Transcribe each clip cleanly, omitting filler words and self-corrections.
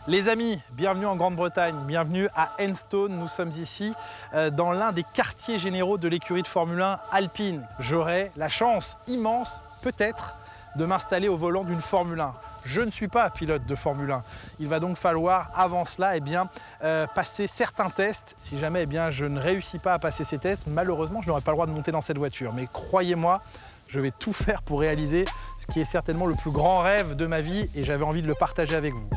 Les amis, bienvenue en Grande-Bretagne, bienvenue à Enstone. Nous sommes ici dans l'un des quartiers généraux de l'écurie de Formule 1 Alpine. J'aurai la chance immense, peut-être, de m'installer au volant d'une Formule 1. Je ne suis pas pilote de Formule 1. Il va donc falloir, avant cela, passer certains tests. Si jamais je ne réussis pas à passer ces tests, malheureusement, je n'aurai pas le droit de monter dans cette voiture. Mais croyez-moi, je vais tout faire pour réaliser ce qui est certainement le plus grand rêve de ma vie et j'avais envie de le partager avec vous.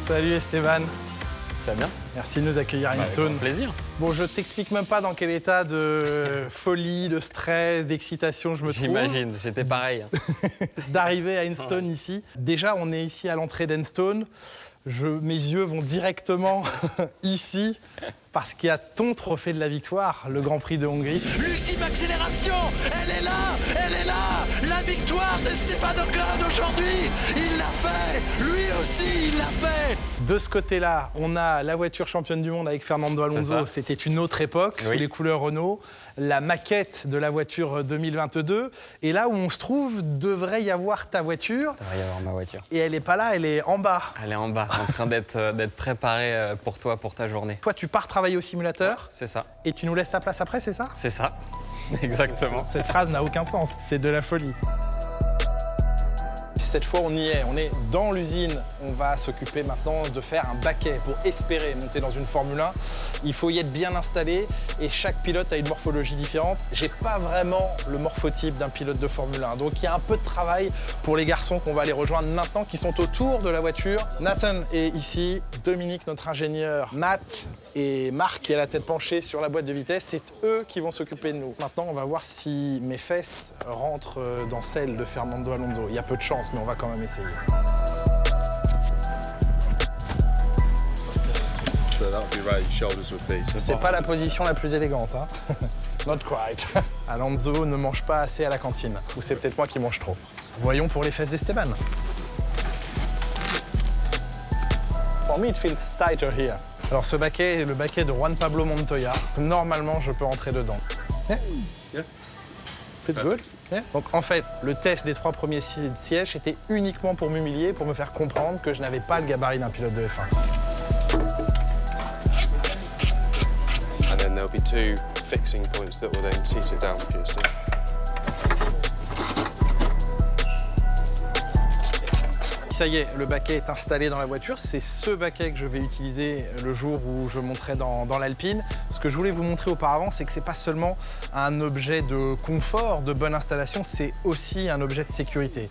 Salut Esteban. Ça va bien? Merci de nous accueillir à Enstone. Avec plaisir. Bon, je t'explique même pas dans quel état de folie, de stress, d'excitation je me trouve. J'imagine, j'étais pareil. D'arriver à Enstone ici. Déjà, on est ici à l'entrée d'Enstone. Mes yeux vont directement ici parce qu'il y a ton trophée de la victoire, le Grand Prix de Hongrie. L'ultime accélération, elle est là, la victoire d'Esteban Ocon aujourd'hui, il l'a fait, lui aussi il l'a fait. De ce côté-là, on a la voiture championne du monde avec Fernando Alonso, c'était une autre époque, sous les couleurs Renault, la maquette de la voiture 2022, et là où on se trouve, devrait y avoir ta voiture. Devrait y avoir ma voiture. Et elle n'est pas là, elle est en bas. Elle est en bas, en train d'être préparée pour toi, pour ta journée. Toi, tu pars travailler au simulateur. C'est ça. Et tu nous laisses ta place après, c'est ça? C'est ça, exactement. Cette phrase n'a aucun sens, c'est de la folie. Cette fois, on y est, on est dans l'usine. On va s'occuper maintenant de faire un baquet pour espérer monter dans une Formule 1. Il faut y être bien installé et chaque pilote a une morphologie différente. J'ai pas vraiment le morphotype d'un pilote de Formule 1. Donc il y a un peu de travail pour les garçons qu'on va aller rejoindre maintenant qui sont autour de la voiture. Nathan est ici, Dominique, notre ingénieur, Matt et Marc qui a la tête penchée sur la boîte de vitesse. C'est eux qui vont s'occuper de nous. Maintenant, on va voir si mes fesses rentrent dans celles de Fernando Alonso. Il y a peu de chance, mais on va quand même essayer. C'est pas la position la plus élégante, hein. Not quite. Alonso ne mange pas assez à la cantine. Ou c'est peut-être moi qui mange trop. Voyons pour les fesses d'Esteban. For me, it feels tighter here. Alors ce baquet est le baquet de Juan Pablo Montoya. Normalement, je peux entrer dedans. Yeah. Yeah. Feels good. Yeah. Donc en fait, le test des 3 premiers sièges était uniquement pour m'humilier, pour me faire comprendre que je n'avais pas le gabarit d'un pilote de F1. And then there'll be 2 fixing points that will then seat it down for you. Ça y est, le baquet est installé dans la voiture. C'est ce baquet que je vais utiliser le jour où je monterai dans l'Alpine. Ce que je voulais vous montrer auparavant, c'est que c'est pas seulement un objet de confort, de bonne installation, c'est aussi un objet de sécurité.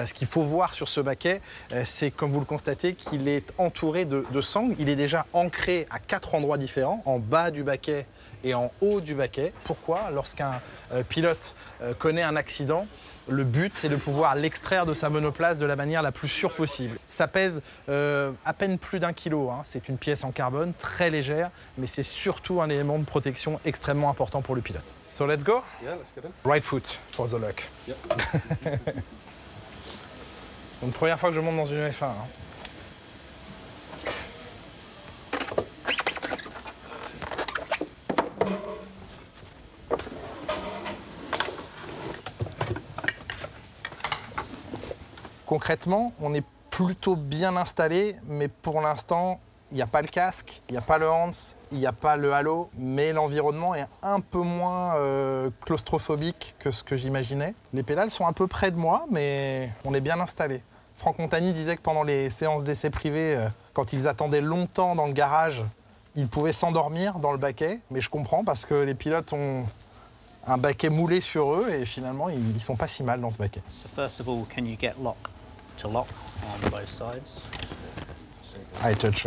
Ce qu'il faut voir sur ce baquet, c'est comme vous le constatez, qu'il est entouré de sangles. Il est déjà ancré à 4 endroits différents, en bas du baquet et en haut du baquet. Pourquoi? Lorsqu'un pilote connaît un accident, le but, c'est de pouvoir l'extraire de sa monoplace de la manière la plus sûre possible. Ça pèse à peine plus d'1 kilo. Hein. C'est une pièce en carbone très légère, mais c'est surtout un élément de protection extrêmement important pour le pilote. So let's go? Yeah, let's get in. Right foot for the luck. Yep. Donc, première fois que je monte dans une F1. Hein. Concrètement, on est plutôt bien installé, mais pour l'instant, il n'y a pas le casque, il n'y a pas le Hans, il n'y a pas le halo, mais l'environnement est un peu moins claustrophobique que ce que j'imaginais. Les pédales sont un peu près de moi, mais on est bien installé. Franck Montagny disait que pendant les séances d'essais privés, quand ils attendaient longtemps dans le garage, ils pouvaient s'endormir dans le baquet, mais je comprends parce que les pilotes ont un baquet moulé sur eux et finalement, ils ne sont pas si mal dans ce baquet. So first of all, can you get lock to lock on both sides? I touch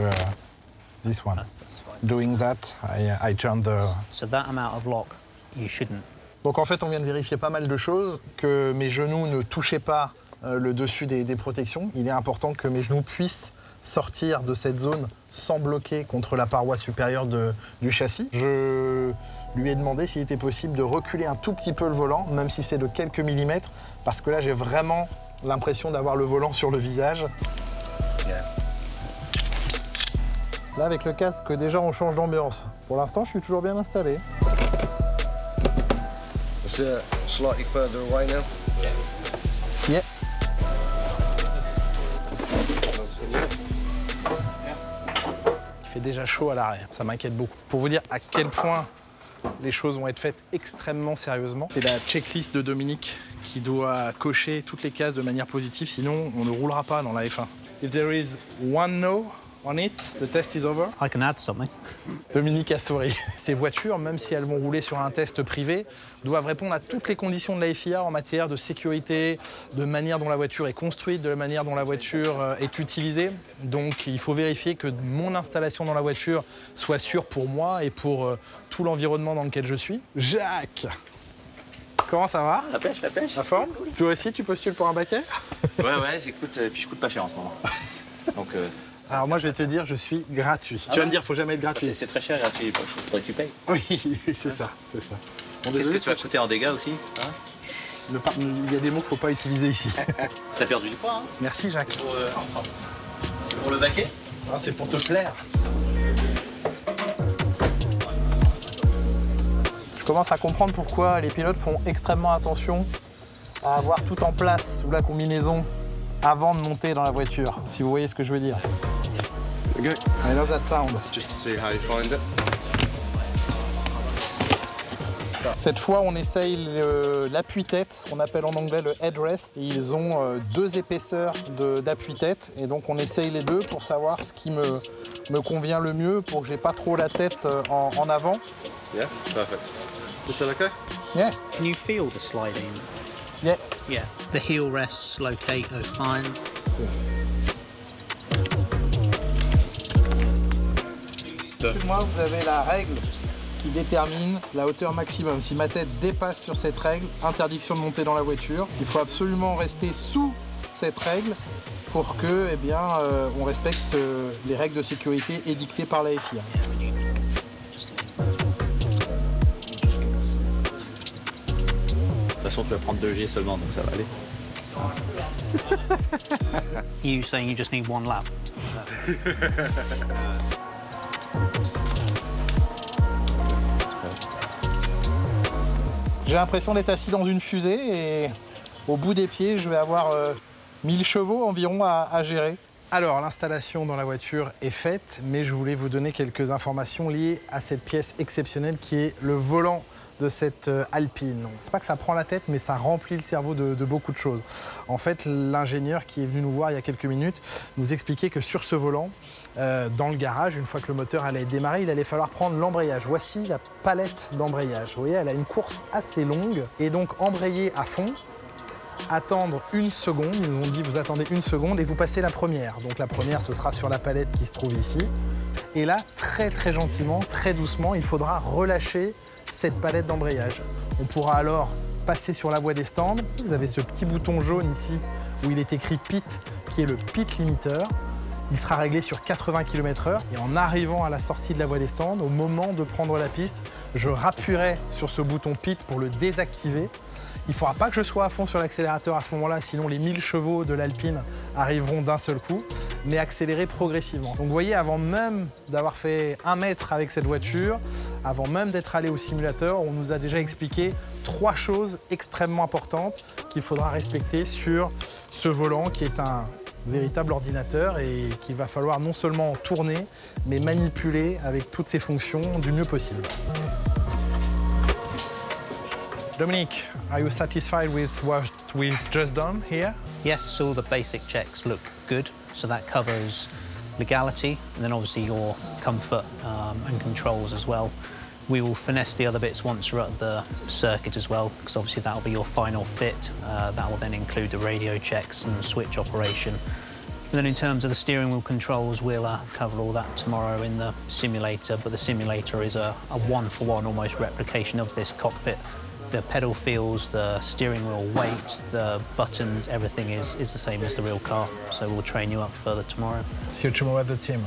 this one. That's fine. Doing that, I turn the... So that amount of lock, you shouldn't. Donc en fait, on vient de vérifier pas mal de choses, que mes genoux ne touchaient pas le dessus des protections. Il est important que mes genoux puissent sortir de cette zone sans bloquer contre la paroi supérieure du châssis. Je lui ai demandé s'il était possible de reculer un tout petit peu le volant, même si c'est de quelques millimètres, parce que là, j'ai vraiment l'impression d'avoir le volant sur le visage. Là, avec le casque, déjà, on change d'ambiance. Pour l'instant, je suis toujours bien installé. It's slightly further away now. Yeah. Il fait déjà chaud à l'arrière, ça m'inquiète beaucoup. Pour vous dire à quel point les choses vont être faites extrêmement sérieusement. C'est la checklist de Dominique qui doit cocher toutes les cases de manière positive, sinon on ne roulera pas dans la F1. If there is one no on it, the test is over. I can add something. Dominique a souri. Ces voitures, même si elles vont rouler sur un test privé, doivent répondre à toutes les conditions de la FIA en matière de sécurité, de manière dont la voiture est construite, de la manière dont la voiture est utilisée. Donc il faut vérifier que mon installation dans la voiture soit sûre pour moi et pour tout l'environnement dans lequel je suis. Jacques, comment ça va? La pêche, la pêche. La forme? Toi aussi, tu postules pour un baquet? Ouais, j'écoute, puis je coûte pas cher en ce moment. Donc, Alors moi, je vais te dire, je suis gratuit. Tu vas me dire, faut jamais être gratuit. c'est très cher gratuit, faudrait que tu payes. Oui, c'est ça, c'est ça. Bon, Qu'est-ce que tu vas coûter en dégâts aussi hein? Il y a des mots qu'il ne faut pas utiliser ici. T'as perdu du poids, hein? Merci, Jacques. C'est pour le baquet? Ah, c'est pour te plaire. Je commence à comprendre pourquoi les pilotes font extrêmement attention à avoir tout en place sous la combinaison avant de monter dans la voiture, si vous voyez ce que je veux dire. Okay. I love that sound. Just to see how you find it. Cette fois, on essaye l'appui-tête, ce qu'on appelle en anglais le headrest. Ils ont deux épaisseurs d'appui-tête et donc on essaye les deux pour savoir ce qui me convient le mieux pour que j'ai pas trop la tête en avant. Yeah, perfect. Is that okay? Yeah, Can you feel the sliding? yeah. Yeah. The heel rests locate fine. Au-dessus de moi, vous avez la règle qui détermine la hauteur maximum. Si ma tête dépasse sur cette règle, interdiction de monter dans la voiture. Il faut absolument rester sous cette règle pour que, eh bien, on respecte les règles de sécurité édictées par la FIA. De toute façon, tu vas prendre 2G seulement, donc ça va aller. You saying you just need one lap? J'ai l'impression d'être assis dans une fusée et au bout des pieds, je vais avoir 1000 chevaux environ à gérer. Alors, l'installation dans la voiture est faite, mais je voulais vous donner quelques informations liées à cette pièce exceptionnelle qui est le volant de cette Alpine. C'est pas que ça prend la tête, mais ça remplit le cerveau de beaucoup de choses. En fait, l'ingénieur qui est venu nous voir il y a quelques minutes nous expliquait que sur ce volant, dans le garage, une fois que le moteur allait démarrer, il allait falloir prendre l'embrayage. Voici la palette d'embrayage. Vous voyez, elle a une course assez longue et donc embrayer à fond, attendre une seconde. Ils nous ont dit vous attendez une seconde et vous passez la première. Donc la première, ce sera sur la palette qui se trouve ici. Et là, très gentiment, très doucement, il faudra relâcher cette palette d'embrayage. On pourra alors passer sur la voie des stands. Vous avez ce petit bouton jaune ici où il est écrit PIT, qui est le pit limiteur. Il sera réglé sur 80 km/h et en arrivant à la sortie de la voie des stands, au moment de prendre la piste, je rappuierai sur ce bouton PIT pour le désactiver. Il ne faudra pas que je sois à fond sur l'accélérateur à ce moment-là, sinon les 1000 chevaux de l'Alpine arriveront d'un seul coup, mais accélérer progressivement. Donc vous voyez, avant même d'avoir fait 1 mètre avec cette voiture, avant même d'être allé au simulateur, on nous a déjà expliqué 3 choses extrêmement importantes qu'il faudra respecter sur ce volant qui est un véritable ordinateur et qu'il va falloir non seulement tourner, mais manipuler avec toutes ses fonctions du mieux possible. Dominique, are you satisfied with what we've just done here? Yes, all the basic checks look good. So that covers legality and then obviously your comfort and controls as well. We will finesse the other bits once we're at the circuit as well, because obviously that will be your final fit. That will then include the radio checks and switch operation. And then in terms of the steering wheel controls, we'll cover all that tomorrow in the simulator, but the simulator is a one-for-one almost replication of this cockpit. The pedal feels, the steering wheel weight, the buttons, everything is the same as the real car. So we'll train you up further tomorrow. See you tomorrow at the team.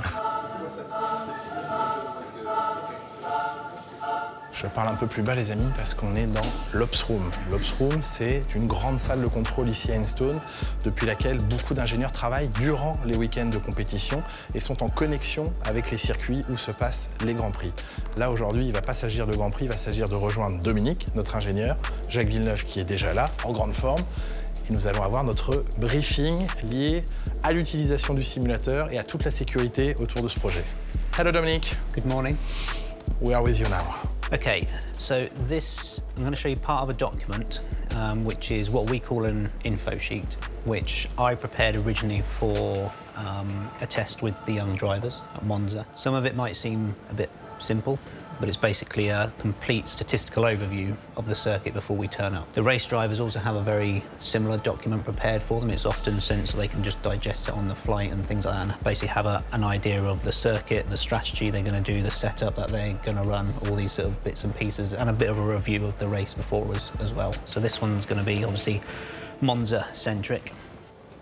Je parle un peu plus bas, les amis, parce qu'on est dans l'Ops Room. L'Ops Room, c'est une grande salle de contrôle ici à Enstone, depuis laquelle beaucoup d'ingénieurs travaillent durant les week-ends de compétition et sont en connexion avec les circuits où se passent les Grands Prix. Là, aujourd'hui, il ne va pas s'agir de Grand Prix, il va s'agir de rejoindre Dominique, notre ingénieur, Jacques Villeneuve, qui est déjà là, en grande forme. Et nous allons avoir notre briefing lié à l'utilisation du simulateur et à toute la sécurité autour de ce projet. Hello, Dominique. Good morning. We are with you now. Okay, so this, I'm going to show you part of a document, which is what we call an info sheet, which I prepared originally for a test with the young drivers at Monza. Some of it might seem a bit simple, but it's basically a complete statistical overview of the circuit before we turn up. The race drivers also have a very similar document prepared for them. It's often sent so they can just digest it on the flight and things like that, and basically have an idea of the circuit, the strategy they're going to do, the setup that they're going to run, all these sort of bits and pieces, and a bit of a review of the race before as well. So this one's going to be obviously Monza-centric.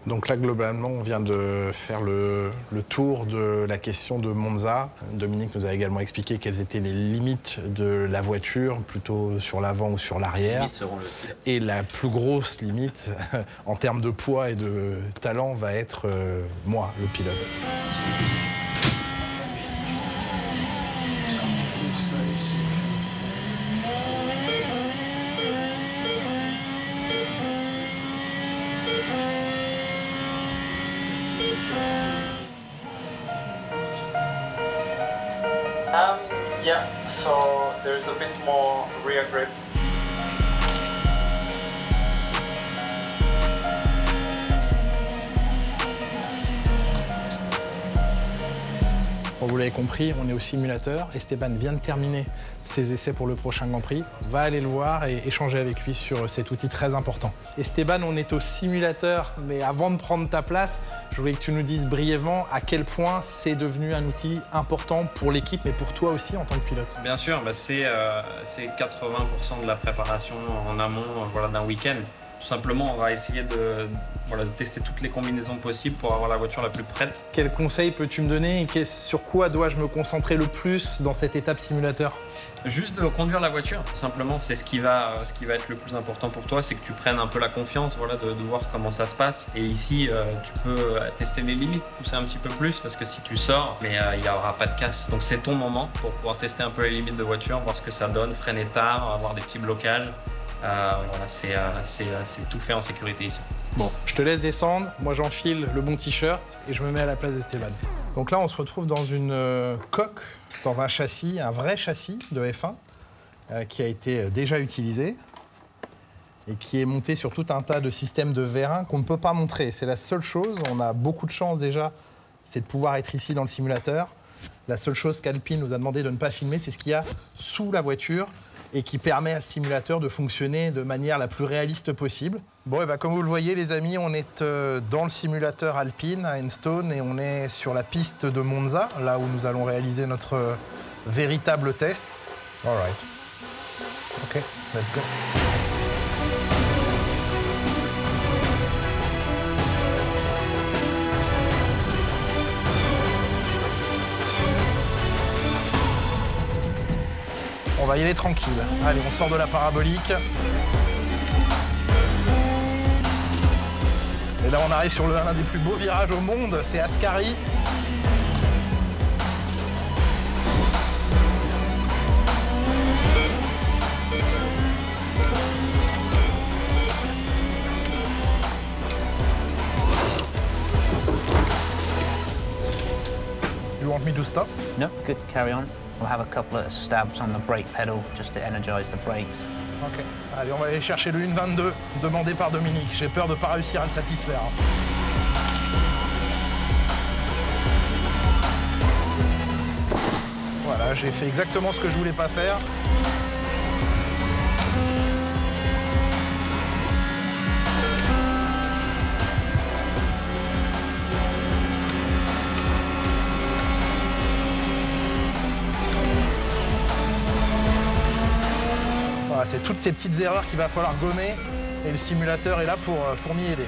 Donc là, globalement, on vient de faire le tour de la question de Monza. Dominique nous a également expliqué quelles étaient les limites de la voiture, plutôt sur l'avant ou sur l'arrière. Et la plus grosse limite, en termes de poids et de talent, va être moi, le pilote. Yeah, so there's a bit more rear grip. Bon, vous l'avez compris, on est au simulateur. Esteban vient de terminer ses essais pour le prochain Grand Prix. Va aller le voir et échanger avec lui sur cet outil très important. Esteban, on est au simulateur, mais avant de prendre ta place, je voulais que tu nous dises brièvement à quel point c'est devenu un outil important pour l'équipe, mais pour toi aussi en tant que pilote. Bien sûr, c'est 80% de la préparation en amont d'un week-end. Tout simplement, on va essayer de tester toutes les combinaisons possibles pour avoir la voiture la plus prête. Quel conseil peux-tu me donner et sur quoi dois-je me concentrer le plus dans cette étape simulateur? Juste de conduire la voiture, tout simplement. C'est ce qui va être le plus important pour toi, c'est que tu prennes un peu la confiance de voir comment ça se passe. Et ici, tu peux tester les limites, pousser un petit peu plus, parce que si tu sors, mais il n'y aura pas de casse. Donc c'est ton moment pour pouvoir tester un peu les limites de voiture, voir ce que ça donne, freiner tard, avoir des petits blocages. C'est tout fait en sécurité ici. Bon, je te laisse descendre, moi j'enfile le bon t-shirt et je me mets à la place d'Esteban. Donc là, on se retrouve dans une coque, dans un châssis, un vrai châssis de F1 qui a été déjà utilisé et qui est monté sur tout un tas de systèmes de vérins qu'on ne peut pas montrer. C'est la seule chose, on a beaucoup de chance déjà, c'est de pouvoir être ici dans le simulateur. La seule chose qu'Alpine nous a demandé de ne pas filmer, c'est ce qu'il y a sous la voiture et qui permet à ce simulateur de fonctionner de manière la plus réaliste possible. Bon, et comme vous le voyez, les amis, on est dans le simulateur Alpine à Enstone et on est sur la piste de Monza, là où nous allons réaliser notre véritable test. All right. OK, let's go. On va y aller tranquille. Allez, on sort de la parabolique. Et là, on arrive sur l'un des plus beaux virages au monde, c'est Ascari. You want me to stop? No, good, carry on. We'll have a couple of stabs on the brake pedal just to energize the brakes. Ok. Allez, on va aller chercher le 1.22 demandé par Dominique. J'ai peur de ne pas réussir à le satisfaire. Voilà, j'ai fait exactement ce que je voulais pas faire. Voilà, c'est toutes ces petites erreurs qu'il va falloir gommer et le simulateur est là pour m'y aider.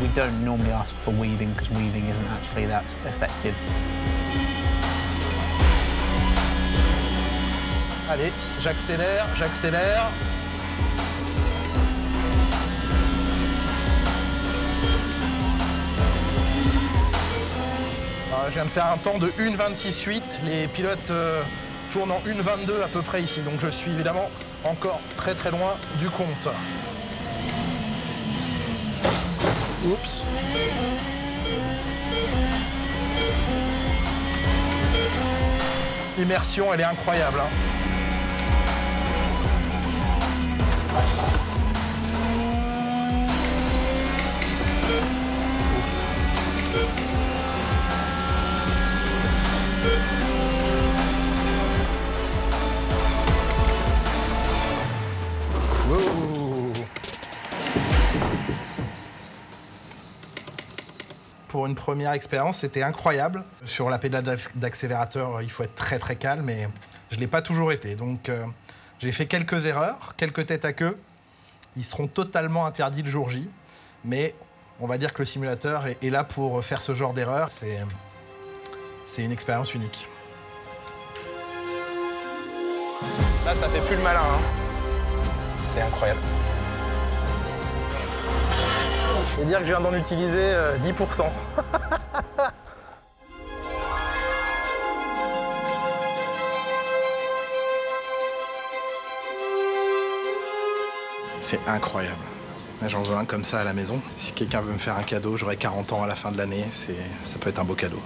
We don't normally ask for weaving because weaving isn't actually that effective. Allez, j'accélère, j'accélère. Je viens de faire un temps de 1,26,8. Les pilotes tournent en 1,22 à peu près ici. Donc je suis évidemment encore très très loin du compte. Oups. L'immersion, elle est incroyable. Hein. Pour une première expérience, c'était incroyable. Sur la pédale d'accélérateur, il faut être très très calme et je ne l'ai pas toujours été. Donc j'ai fait quelques erreurs, quelques têtes à queue. Ils seront totalement interdits le jour J. Mais on va dire que le simulateur est là pour faire ce genre d'erreur. C'est une expérience unique. Là, ça fait plus le malin. Hein. C'est incroyable. Je vais dire que je viens d'en utiliser 10%. C'est incroyable. J'en veux un comme ça à la maison. Si quelqu'un veut me faire un cadeau, j'aurai 40 ans à la fin de l'année. Ça peut être un beau cadeau.